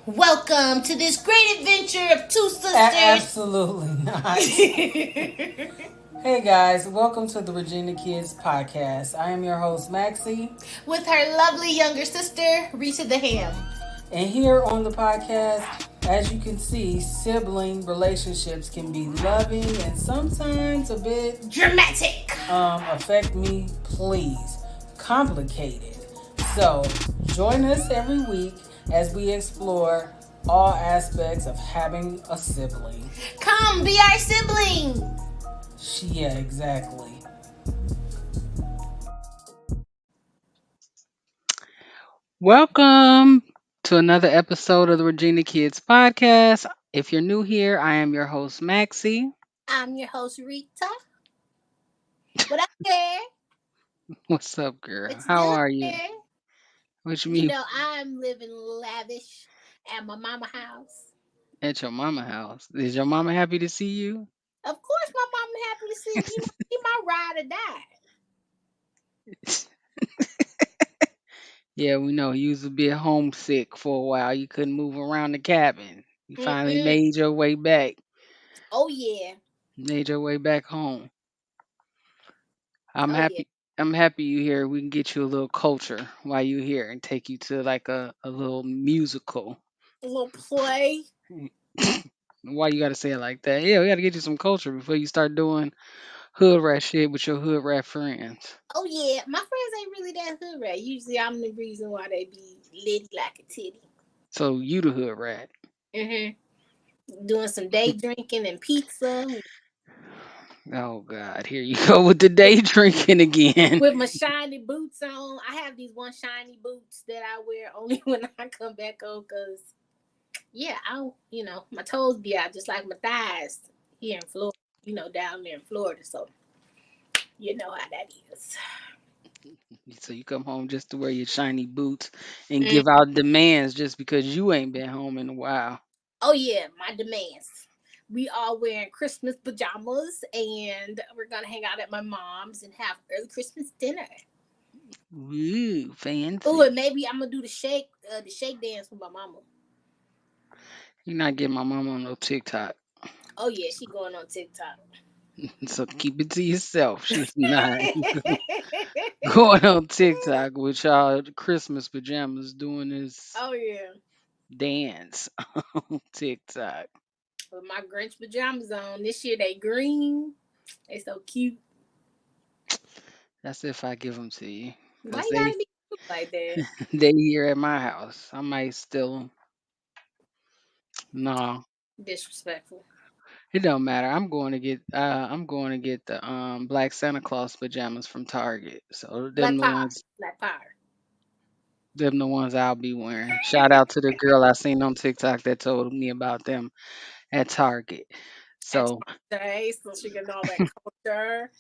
Welcome to this great adventure of two sisters. Absolutely not. Hey guys, welcome to the Regina Kids podcast. I am your host Maxie, With her lovely younger sister, Rita the H.A.M. and here on the podcast, as you can see, sibling relationships can be loving and sometimes a bit Dramatic. affect me, please, complicated. So join us every week as we explore all aspects of having a sibling. Come be our sibling. Yeah, exactly. Welcome to another episode of the Regina Kids podcast. If you're new here, I am your host, Maxie. I'm your host, Rita. What up there? What's up, girl? What you How doing are you? there? What you You mean know, I'm living lavish at my mama house. at your mama house? Is your mama happy to see you? Of course, my mama happy to see me. You know, she my ride or die. Yeah, we know you used to be homesick for a while. You couldn't move around the cabin. You finally Mm-mm. made your way back. Oh yeah. Made your way back home. I'm Oh yeah. happy. I'm happy you here. We can get you a little culture while you here and take you to like a little musical. A little play. Why you gotta say it like that? Yeah, we gotta get you some culture before you start doing hood rat shit with your hood rat friends. Oh yeah, my friends ain't really that hood rat. Usually, I'm the reason why they be litty like a titty. So you the hood rat. Doing some day drinking and pizza Oh God, here you go with the with day drinking again. with my shiny boots on. I have these one shiny boots that I wear only when I come back home because yeah, my toes be out just like my thighs here in Florida. Down there in Florida, so you know how that is. So you come home just to wear your shiny boots and Mm. give out demands just because you ain't been home in a while. Oh yeah, my demands. We are wearing Christmas pajamas and we're gonna hang out at my mom's and have early Christmas dinner. Ooh, Oh, fancy. and maybe I'm gonna do the shake dance with my mama. You're not getting my mama on no TikTok. Oh yeah, she going on TikTok. So keep it to yourself. She's not going on TikTok with y'all Christmas pajamas doing this Oh yeah, dance on TikTok. with my Grinch pajamas on. This year they green. They so cute. That's if I give them to you, Why cause you they gotta be cute like that? they here at my house. I might steal them. No, Disrespectful. it don't matter. I'm going to get the black Santa Claus pajamas from Target. So them Black the power. ones Black power. them the ones I'll be wearing. Shout out to the girl I seen on TikTok that told me about them at Target. At So Tarjay, so she getting all that culture.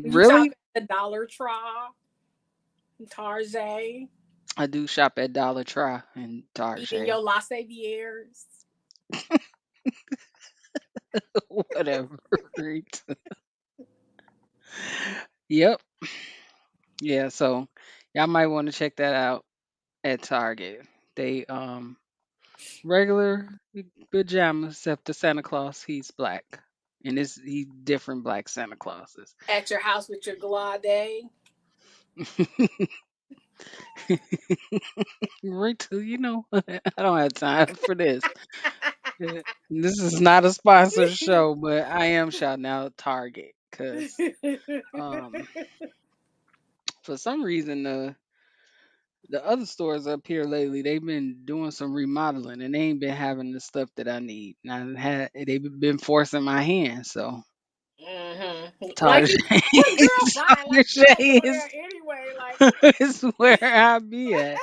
You shop really, at the Dollar Tree, Tarjay, I do shop at Dollar Tree and eating Target. your La Saviers. Whatever. Yep. Yeah, so y'all might want to check that out at Target. They regular pajamas except the Santa Claus, he's black. And it's he different black Santa Clauses. At your house with your Glade. Rachel, I don't have time for this. This is not a sponsored show, but I am shouting out Target because um for some reason the other stores up here lately, they've been doing some remodeling and they ain't been having the stuff that I need. And they've been forcing my hand. So Like Target, you, what girl buying? Like you Target gonna go is, there anyway? Like, is where I be at.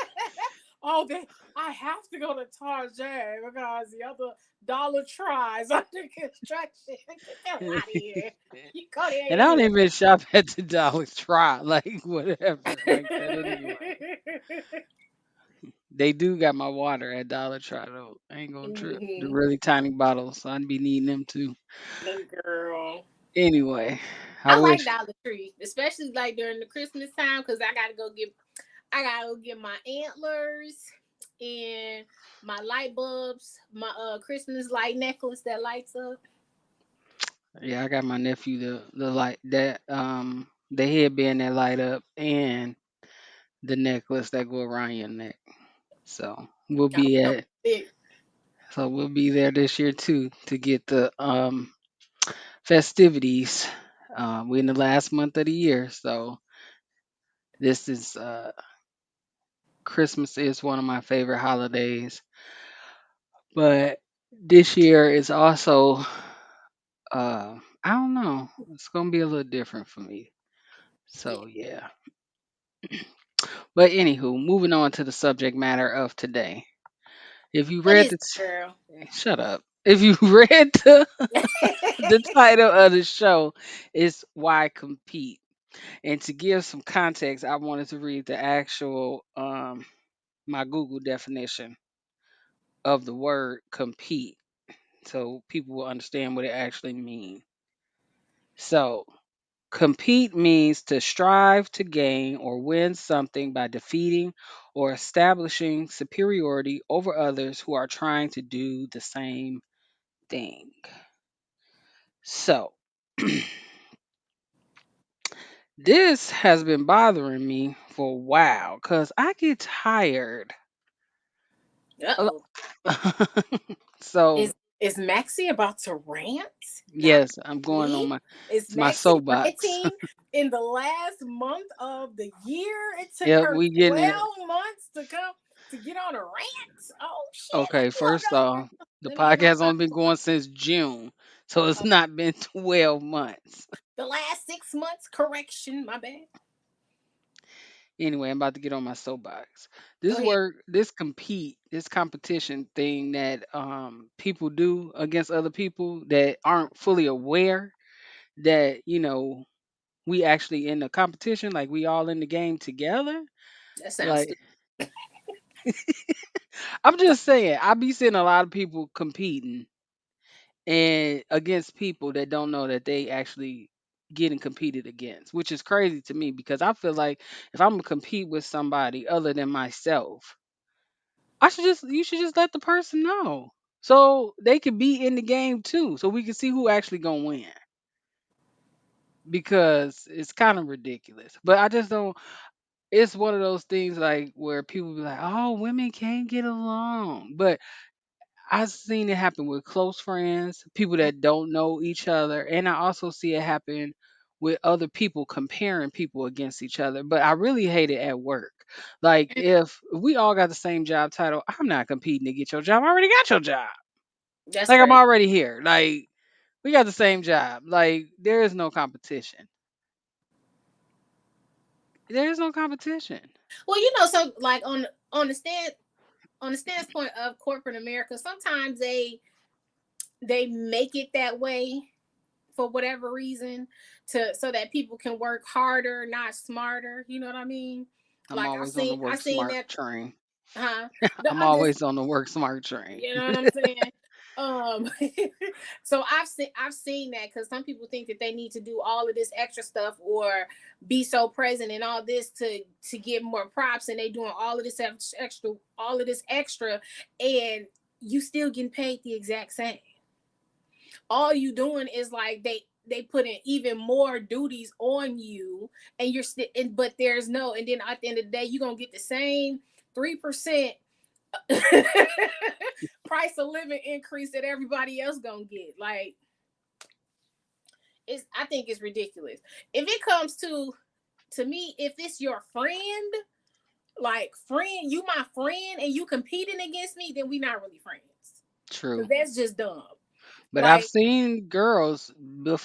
oh, I have to go to Tarjay because the other Dollar Tries under construction. Get that out of here. You go there And I don't anyway. even shop at the Dollar Tree, like whatever, like that anyway. They do got my water at Dollar Tree though. I ain't gonna trip. The hmm really tiny bottles, so I'd be needing them too. Girl. Anyway, I I like wish. Dollar Tree, especially like during the Christmas time, because I gotta go get my antlers and my light bulbs, my Christmas light necklace that lights up. Yeah, I got my nephew the light that the headband that light up and the necklace that go around your neck. So we'll I'm be so at sick. so we'll be there this year too to get the festivities. We're in the last month of the year, so this is Christmas is one of my favorite holidays. But this year is also I don't know. It's gonna be a little different for me. Yeah. So yeah. But anywho, moving on to the subject matter of today. If you What read is the it, girl? shut up. If you read the title of the show, it's Why Compete. And to give some context, I wanted to read the actual my Google definition of the word compete so people will understand what it actually means. So, compete means to strive to gain or win something by defeating or establishing superiority over others who are trying to do the same thing. So, this has been bothering me for a while because I get tired. Uh a oh. lo- so, Is Maxie about to rant? yes, I'm going Golly. on my Is my Maxie soapbox. ranting in the last month of the year? It took Yep, her we getting it. 12 months to come to get on a rant. Oh shit. Let Okay, me hold first on, off, girl. the Let me get my podcast only been popcorn. going since June, so it's Oh, not been 12 months. the last 6 months, correction, my bad. Anyway, I'm about to get on my soapbox. Go ahead. This competition thing that people do against other people that aren't fully aware that, we actually in the competition, like we all in the game together. That sounds Like stupid. I'm just saying, I be seeing a lot of people competing and against people that don't know that they actually getting competed against, which is crazy to me because I feel like if I'm gonna compete with somebody other than myself, I should just you should just let the person know so they could be in the game too, so we can see who actually gonna win. Because it's kind of ridiculous, but I just don't. It's one of those things like where people be like, "Oh, women can't get along," but I've seen it happen with close friends, people that don't know each other, and I also see it happen with other people comparing people against each other. But I really hate it at work. Like if we all got the same job title, I'm not competing to get your job. I already got your job. That's Like I'm crazy. already here. Like we got the same job. Like there is no competition. There is no competition. Well, so like on the stand on the standpoint of corporate America, sometimes they make it that way for whatever reason to so that people can work harder, not smarter. You know what I mean? I'm Like always on the I work seen smart that. train. Huh? No, I'm I'm just always on the work smart train. you know what I'm saying. Um, so I've seen that because some people think that they need to do all of this extra stuff or be so present and all this to get more props, and they doing all of this extra, and you still getting paid the exact same. All you doing is like they put in even more duties on you, and you're still but there's no, and then at the end of the day you're gonna get the same 3% price of living increase that everybody else gonna get. Like it's I think it's ridiculous. If it comes to me, if it's your friend, like friend, you my friend and you competing against me, then we not really friends. Cause True. that's just dumb. But I've Like seen girls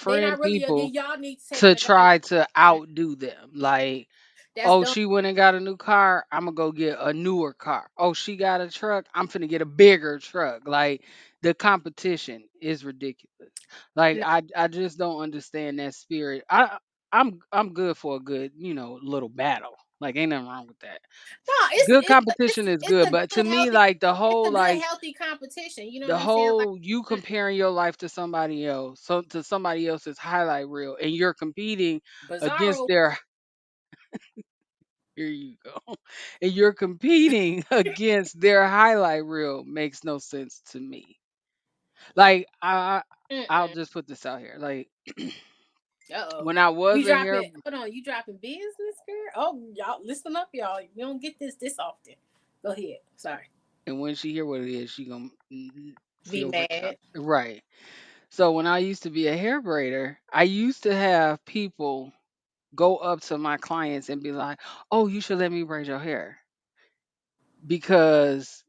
they not befriend really then people y'all need to take to an advice. try to outdo them. Like, That's oh, dumb. she went and got a new car. I'm gonna go get a newer car. Oh, she got a truck. I'm finna get a bigger truck. Like, the competition is ridiculous. Like, No, I just don't understand that spirit. I'm good for a good little battle. Like, ain't nothing wrong with that. Good competition is it's good, a but to good me, healthy like it's a good healthy competition. You know what the I'm saying? Like whole you comparing your life to somebody else, so to somebody else's highlight reel, and you're competing against Bizarro. their Here you go. And you're competing against their highlight reel makes no sense to me. Like I'll Mm-mm. just put this out here. Like Uh-oh. when I was You a hair dropping, hold on, you dropping business, girl? Oh, y'all, listen up, y'all. You don't get this often. Go ahead. Sorry. and when she hear what it is, she gonna Be feel mad. retarded. Right. So when I used to be a hair braider, I used to have people go up to my clients and be like, "Oh, you should let me braid your hair because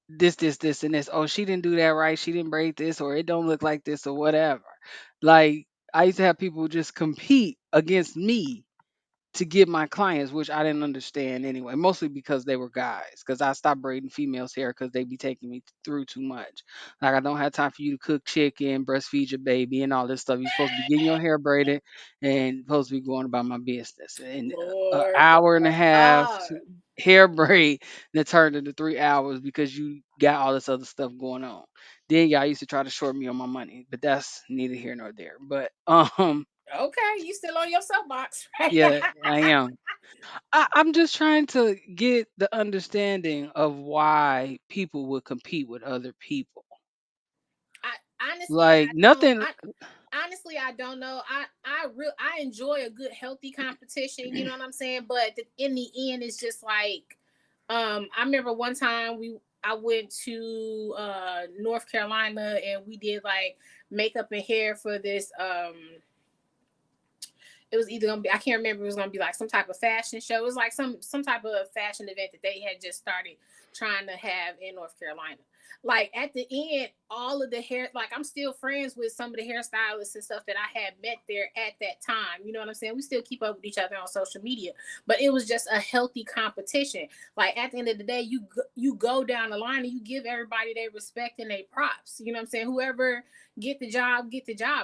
this, and this. Oh, she didn't do that right. She didn't braid this, or it don't look like this, or whatever." Like I used to have people just compete against me to get my clients, which I didn't understand anyway, mostly because they were guys. Because I stopped braiding females' hair because they be taking me through too much. Like I don't have time for you to cook chicken, breastfeed your baby, and all this stuff. You're supposed to be getting your hair braided and supposed to be going about my business. And an Lord, hour and a Lord, half Lord. hair braid that turned into 3 hours because you got all this other stuff going on. Then y'all used to try to short me on my money, but that's neither here nor there. But Okay, you still on your soapbox, right? yeah, I am. I'm just trying to get the understanding of why people would compete with other people. Honestly, Like nothing. I don't know. I enjoy a good healthy competition. You know what I'm saying? But in the end, it's just like, I remember one time I went to North Carolina and we did like makeup and hair for this it was either gonna be, I can't remember, it was gonna be like some type of fashion show. It was like some type of fashion event that they had just started trying to have in North Carolina. Like at the end, all of the hair, like I'm still friends with some of the hairstylists and stuff that I had met there at that time. You know what I'm saying? We still keep up with each other on social media, but it was just a healthy competition. Like at the end of the day, you go down the line and you give everybody their respect and their props. You know what I'm saying? Whoever get the job,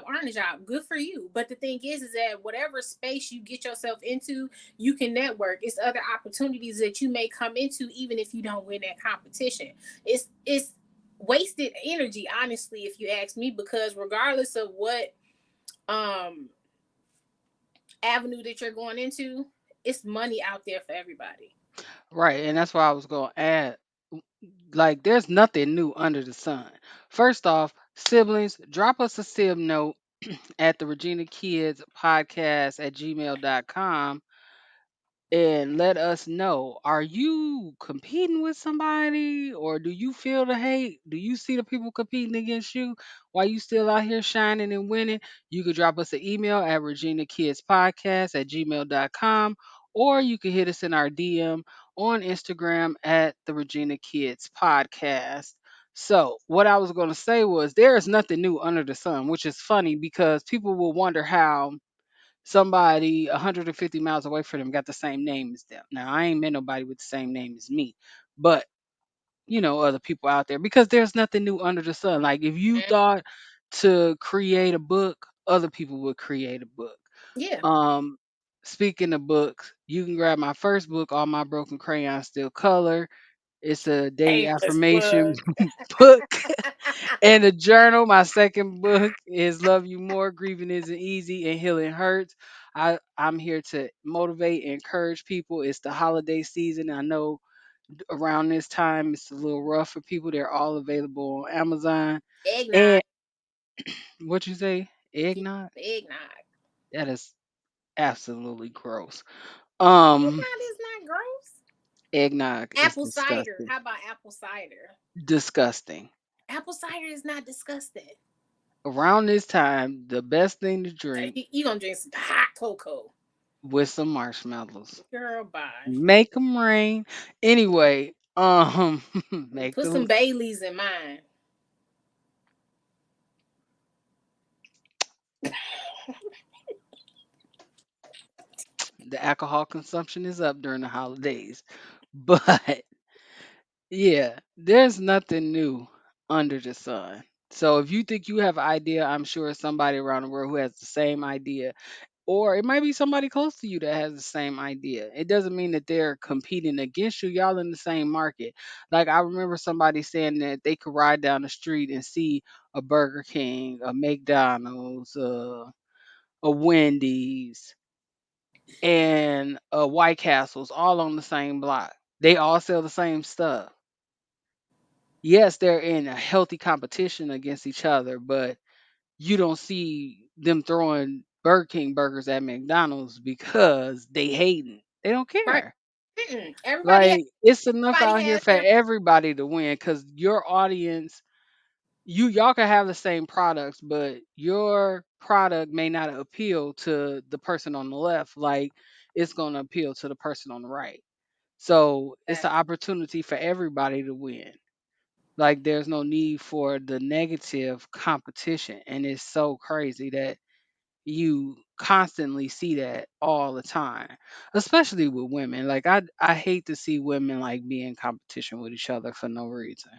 earn the job. Good for you. But the thing is that whatever space you get yourself into, you can network. It's other opportunities that you may come into, even if you don't win that competition. It's wasted energy, honestly, if you ask me, because regardless of what um avenue that you're going into, it's money out there for everybody. Right, and that's why I was gonna add. Like, there's nothing new under the sun. First off, siblings, drop us a sib note at the Regina Kids Podcast at gmail.com and let us know, are you competing with somebody or do you feel the hate? Do you see the people competing against you while you still out here shining and winning? You could drop us an email at reginakidspodcast at gmail.com, or you can hit us in our DM on Instagram at the Regina Kids Podcast. So what I was going to say was there is nothing new under the sun, which is funny because people will wonder how somebody 150 miles away from them got the same name as them. Now, I ain't met nobody with the same name as me, but other people out there because there's nothing new under the sun. Like if you Mhm. thought to create a book, other people would create a book. Yeah. Um, Speaking of books, you can grab my first book, All My Broken Crayons Still Color. It's a daily Shameless affirmation plug. book and a journal. My second book is Love You More, Grieving Isn't Easy and Healing Hurts. I'm here to motivate and encourage people. It's the holiday season. I know around this time it's a little rough for people. They're all available on Amazon. Eggnog. And what you say? Eggnog? Eggnog. That is absolutely gross. Um, Eggnog is not gross. Eggnog is Apple cider. disgusting. How about apple cider? Disgusting. Apple cider is not disgusting. Around this time, the best thing to drink You gonna drink some hot cocoa. with some marshmallows. Girl, bye. Make them rain. Anyway, make Put some the Baileys in mine. the alcohol consumption is up during the holidays. But yeah, there's nothing new under the sun. So if you think you have an idea, I'm sure somebody around the world who has the same idea, or it might be somebody close to you that has the same idea. It doesn't mean that they're competing against you. Y'all in the same market. Like I remember somebody saying that they could ride down the street and see a Burger King, a McDonald's, a Wendy's, and White Castles all on the same block. They all sell the same stuff. Yes, they're in a healthy competition against each other, but you don't see them throwing Burger King burgers at McDonald's because they hating. They don't Right. care. Mm-mm. Everybody has Like it's enough everybody out here has for their everybody to win because your audience, y'all can have the same products, but your product may not appeal to the person on the left like it's gonna appeal to the person on the right. So it's an exactly. opportunity for everybody to win. Like there's no need for the negative competition. And it's so crazy that you constantly see that all the time, especially with women. Like I hate to see women like be in competition with each other for no reason.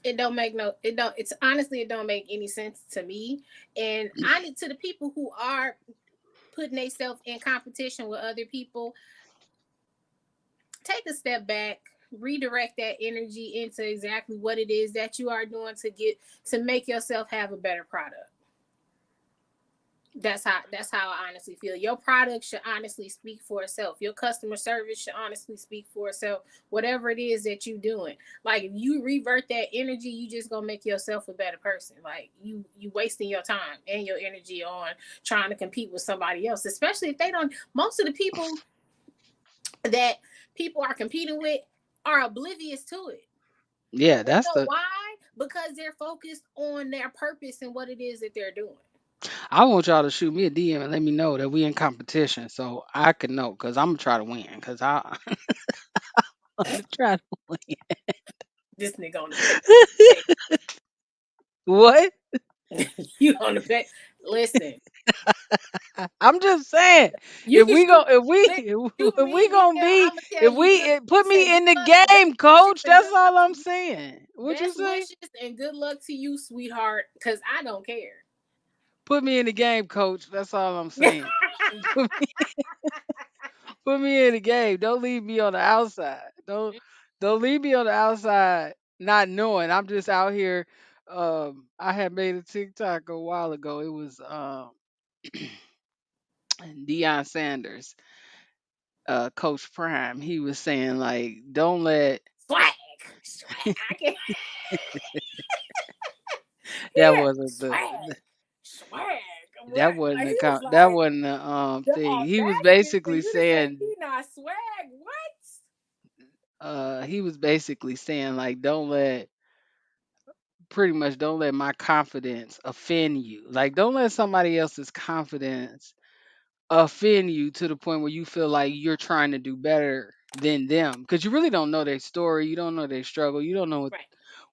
It don't make no it don't it's honestly it don't make any sense to me. And I need to the people who are putting themselves in competition with other people, take a step back, redirect that energy into exactly what it is that you are doing to make yourself have a better product. That's how I honestly feel. Your product should honestly speak for itself. Your customer service should honestly speak for itself. Whatever it is that you're doing, like if you revert that energy, you just gonna make yourself a better person. Like you wasting your time and your energy on trying to compete with somebody else, especially if they don't. Most of the people that people are competing with are oblivious to it. Yeah, You that's know the why? Because they're focused on their purpose and what it is that they're doing. I want y'all to shoot me a DM and let me know that we in competition so I can know because I'm gonna try to win because I'm gonna try to win. This nigga on the pay. What? You on the pay. Listen, I'm just saying, you can shoot, if we listen, shoot if me we a gonna DM. be I'm gonna tell you good. put Say me good in the luck, best game, wishes, coach. and That's good all luck I'm to you. saying. What you Best say? wishes and good luck to you, sweetheart. Cause I don't care. Put me in the game, coach. That's all I'm saying. Put me, put me in the game. Don't leave me on the outside. Don't leave me on the outside not knowing. I'm just out here. I had made a TikTok a while ago. It was Deion Sanders, Coach Prime. He was saying like, don't let Swag, swag. I can that hear wasn't swag, swag. What? that wasn't He the was that like wasn't the the thing. He was audacity for basically you to say saying he not swag. What? like don't let pretty much don't let my confidence offend you. Like don't let somebody else's confidence offend you to the point where you feel like you're trying to do better than them because you really don't know their story, you don't know their struggle, you don't know Right.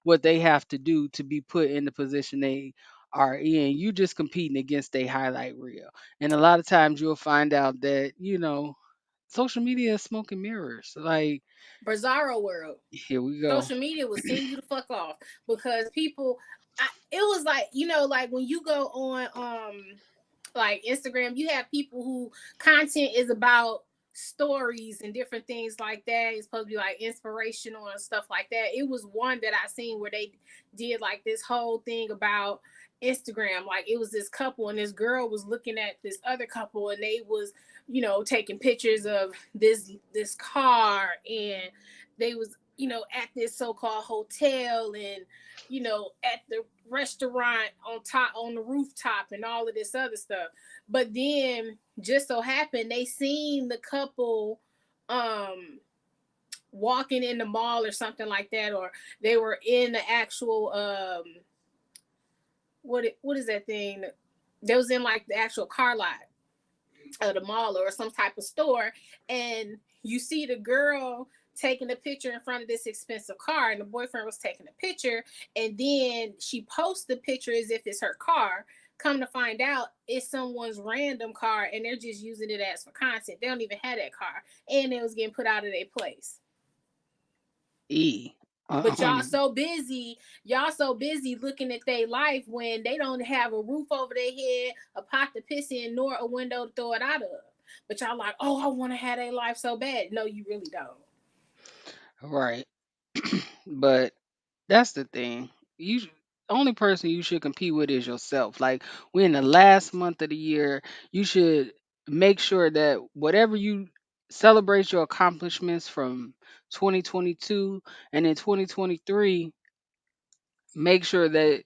what they have to do to be put in the position they are in. You just competing against a highlight reel. And a lot of times you'll find out that, social media is smoke and mirrors. Like, Bizarro world. here we go. Social media will send you the fuck off because people. It was like like when you go on like Instagram, you have people who content is about stories and different things like that. It's supposed to be like inspirational and stuff like that. It was one that I seen where they did like this whole thing about Instagram. Like it was this couple and this girl was looking at this other couple and they was, taking pictures of this car and they was, at this so-called hotel and at the restaurant on the rooftop and all of this other stuff. But then just so happened they seen the couple um walking in the mall or something like that, or they were in the actual what is that thing? They was in like the actual car lot of the mall or some type of store, and you see the girl taking a picture in front of this expensive car, and the boyfriend was taking a picture, and then she posts the picture as if it's her car. Come to find out, it's someone's random car, and they're just using it as for content. They don't even have that car, and it was getting put out of their place. E. But Um, y'all so busy looking at their life when they don't have a roof over their head, a pot to piss in, nor a window to throw it out of. But y'all like, oh, I want to have their life so bad. No, you really don't. right. But that's the thing. Only person you should compete with is yourself. Like we're in the last month of the year. You should. make sure that whatever you celebrate your accomplishments from 2022 and in 2023, make sure that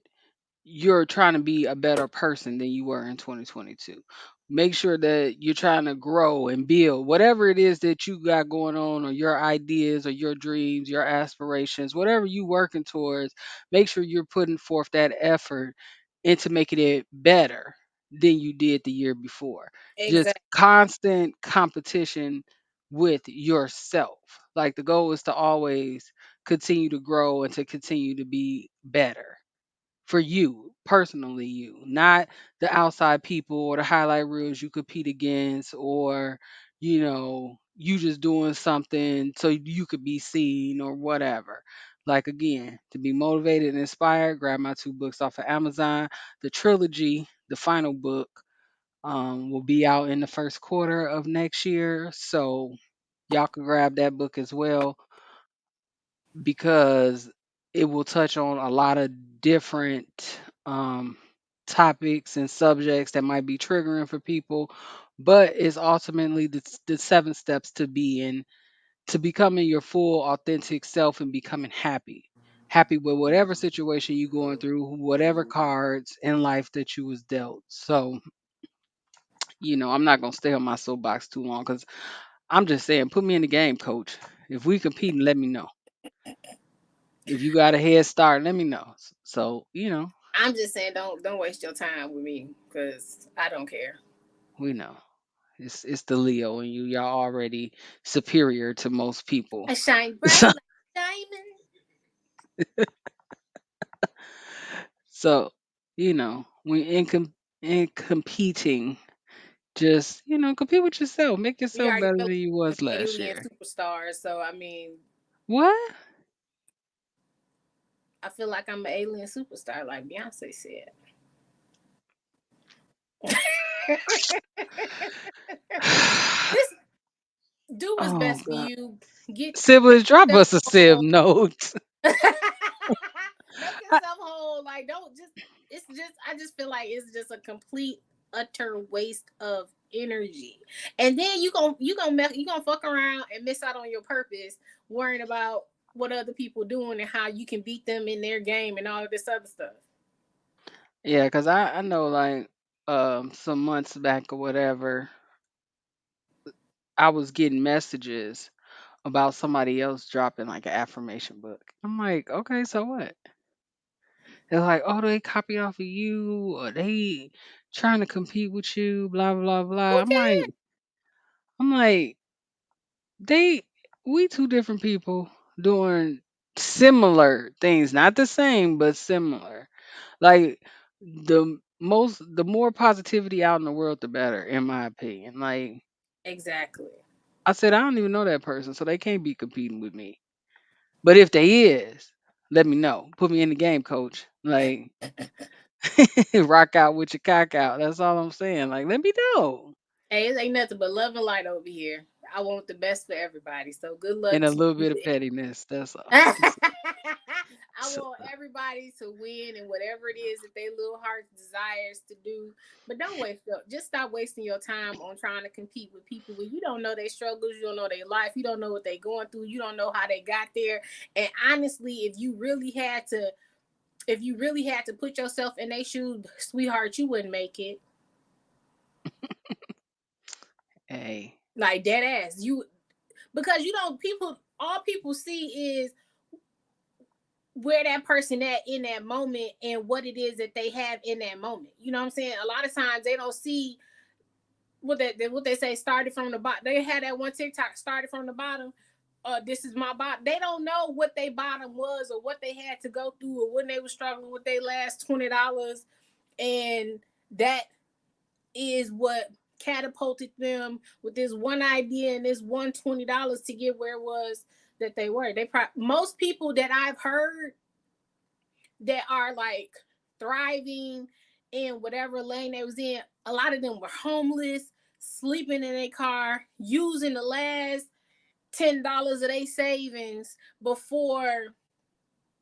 you're trying to be a better person than you were in 2022. Make sure that you're trying to grow and build whatever it is that you got going on, or your ideas, or your dreams, your aspirations, whatever you working towards. Make sure you're putting forth that effort into making it better than you did the year before. Just Exactly. constant competition with yourself. Like the goal is to always continue to grow and to continue to be better for you, personally you, not the outside people or the highlight reels you compete against, or you just doing something so you could be seen or whatever. Like again, to be motivated and inspired, grab my two books off of Amazon. The trilogy, the final book, will be out in the first quarter of next year, so y'all can grab that book as well, because it will touch on a lot of different um, topics and subjects that might be triggering for people, but it's ultimately the 7 steps to being to becoming your full authentic self and becoming happy with whatever situation you're going through, whatever cards in life that you was dealt. So I'm not gonna stay on my soapbox too long, because I'm just saying, put me in the game, coach. If we competing, let me know. If you got a head start, let me know. So, I'm just saying, don't waste your time with me because I don't care. we know. It's the Leo and you. Y'all already superior to most people. I shine So, bright like a diamond. so when in competing, just compete with yourself. Make We yourself already better know than you we're was last alien year. superstars, so I mean, What? I feel like I'm an alien superstar, like Beyonce said. Just do what's Oh best for God. you. Make Siblings, drop yourself us a sib whole. note. Make yourself whole. Like don't just. It's just. I just feel like it's just a complete utter waste of energy. And then you gonna fuck around and miss out on your purpose, worrying about what other people doing and how you can beat them in their game and all of this other stuff. Yeah, because I know, like, some months back or whatever, I was getting messages about somebody else dropping like an affirmation book. I'm like, okay, so what? They're like, oh, they copy off of you, or they trying to compete with you, blah blah blah. Okay. I'm like, they, we two different people doing similar things, not the same, but similar. Like the more positivity out in the world, the better, in my opinion. Like Exactly. I said, I don't even know that person, so they can't be competing with me. But if they is, let me know. Put me in the game, coach. Like rock out with your cock out. That's all I'm saying. Like let me know. Hey, it ain't nothing but love and light over here. I want the best for everybody. So good luck And a to little you. bit of pettiness. That's all. I So, want everybody to win and whatever it is that their little heart desires to do. But don't waste up. Just stop wasting your time on trying to compete with people when you don't know their struggles, you don't know their life, you don't know what they're going through, you don't know how they got there. And honestly, if you really had to put yourself in their shoes, sweetheart, you wouldn't make it. hey. Like dead ass. You because you know people all people see is where that person at in that moment and what it is that they have in that moment. You know what I'm saying? A lot of times they don't see what they say started from the bottom. They had that one TikTok started from the bottom. This is my bottom. They don't know what their bottom was or what they had to go through or when they were struggling with their last $20, and that is what catapulted them with this one idea and this $120 to get where it was that they were. Most people that I've heard that are like thriving in whatever lane they was in, a lot of them were homeless, sleeping in a car, using the last $10 of their savings before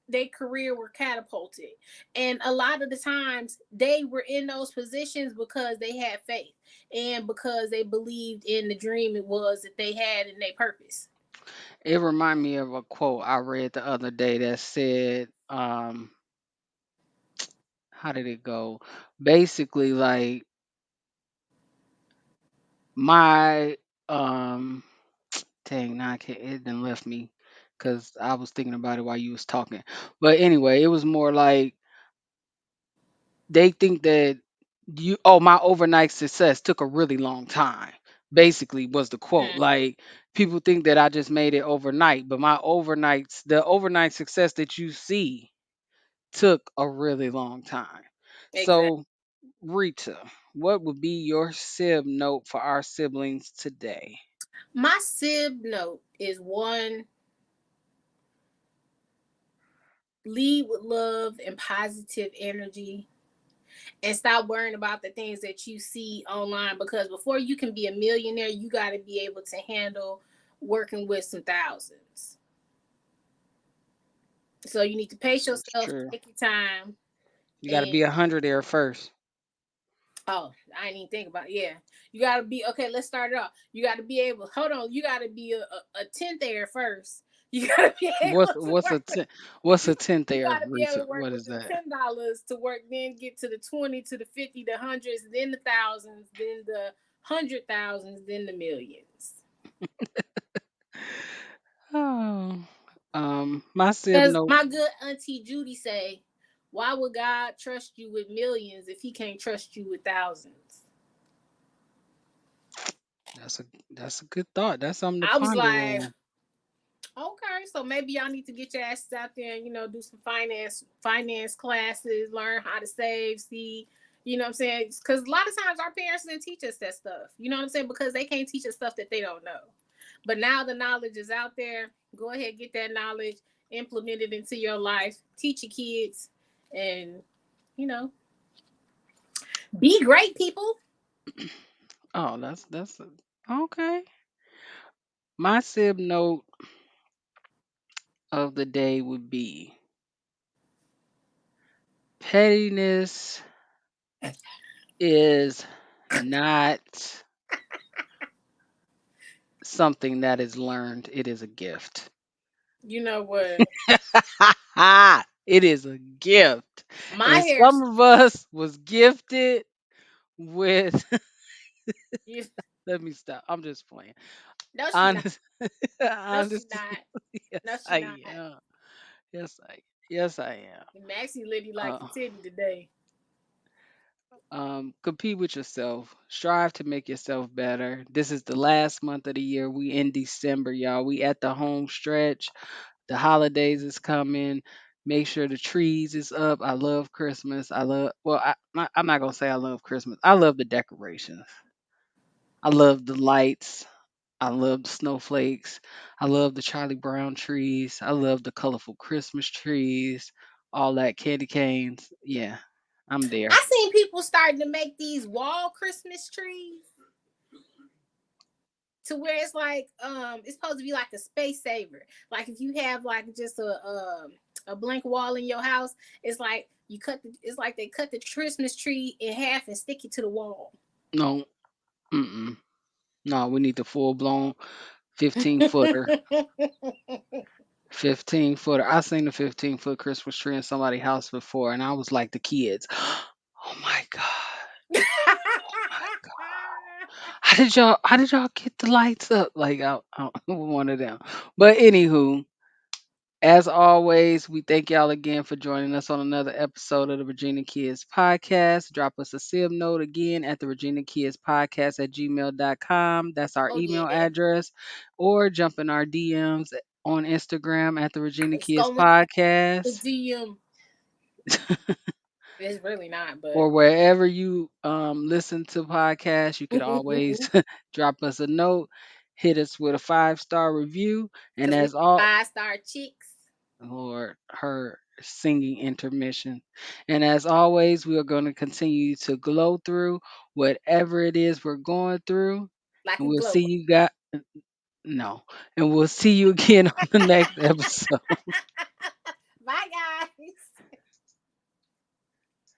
their career were catapulted. And a lot of the times they were in those positions because they had faith and because they believed in the dream it was that they had in their purpose. It reminded me of a quote I read the other day that said, how did it go? Basically, like my dang, now I can't, it done left me because I was thinking about it while you was talking. But anyway, it was more like they think that my overnight success took a really long time. Basically, was the quote. Mm, Like people think that I just made it overnight, but the overnight success that you see took a really long time. exactly. So, Rita, what would be your sib note for our siblings today? My sib note is one: lead with love and positive energy and stop worrying about the things that you see online, because before you can be a millionaire, you got to be able to handle working with some thousands. So you need to pace That's yourself, true. take your time, You got to and be 100 there first. oh, I didn't even think about it. Yeah. You gotta be okay, let's start it off. You gotta be able, hold on, you gotta be a tenth there first. You gotta be able What's to what's a work with ten, what's a tenth you there, gotta be able Rita? to work What with is the that? $10 to work, then get to the 20, to the 50, the hundreds, then the thousands, then the 100,000s, then the millions. Oh, my sib Because note. my good auntie Judy say, why would God trust you with millions if he can't trust you with thousands? That's a that's a good thought. That's something to I was ponder like, on. okay, so maybe y'all need to get your asses out there and do some finance classes, learn how to save, see, what I'm saying? Because a lot of times our parents didn't teach us that stuff. You know what I'm saying? Because they can't teach us stuff that they don't know. But now the knowledge is out there. Go ahead, get that knowledge, implement it into your life, teach your kids, and you know, be great, people. Oh, okay. My sib note of the day would be pettiness is not something that is learned. It is a gift. You know what? It is a gift. My And hair. some of us was gifted with You, let me stop. I'm just playing. no, she not. Honest, No, she honest, not. No, yes, she I not. am. Yes, yes, I am. Maxie Liddy like Uh, the titty today. compete with yourself. Strive to make yourself better. This is the last month of the year. We in December, y'all. We at the home stretch. The holidays is coming. Make sure the trees is up. I love Christmas. I'm not gonna say I love Christmas. I love the decorations. I love the lights. I love the snowflakes. I love the Charlie Brown trees. I love the colorful Christmas trees. All that candy canes. Yeah, I'm there. I seen people starting to make these wall Christmas trees to where it's like it's supposed to be like a space saver. Like if you have like just a blank wall in your house, it's like it's like they cut the Christmas tree in half and stick it to the wall. No, mm-mm. No, we need the full blown 15-footer. 15-footer. I seen the 15-foot Christmas tree in somebody's house before, and I was like the kids. Oh my god! Oh my god! How did y'all get the lights up? Like I one of them. But anywho, as always, we thank y'all again for joining us on another episode of the Regina Kids Podcast. Drop us a sib note again at the Regina Kids Podcast at gmail.com. That's our Oh email yeah, address. Or jump in our DMs on Instagram at the Regina it's Kids going to Podcast. DM. It's really not, but Or wherever you listen to podcasts, you could always drop us a note, hit us with a 5-star review, and because we as all 5-star chicks. Lord, her singing intermission. And as always, we are going to continue to glow through whatever it is we're going through. Like And a we'll glow see up. you guys. No. And we'll see you again on the next episode. Bye, guys.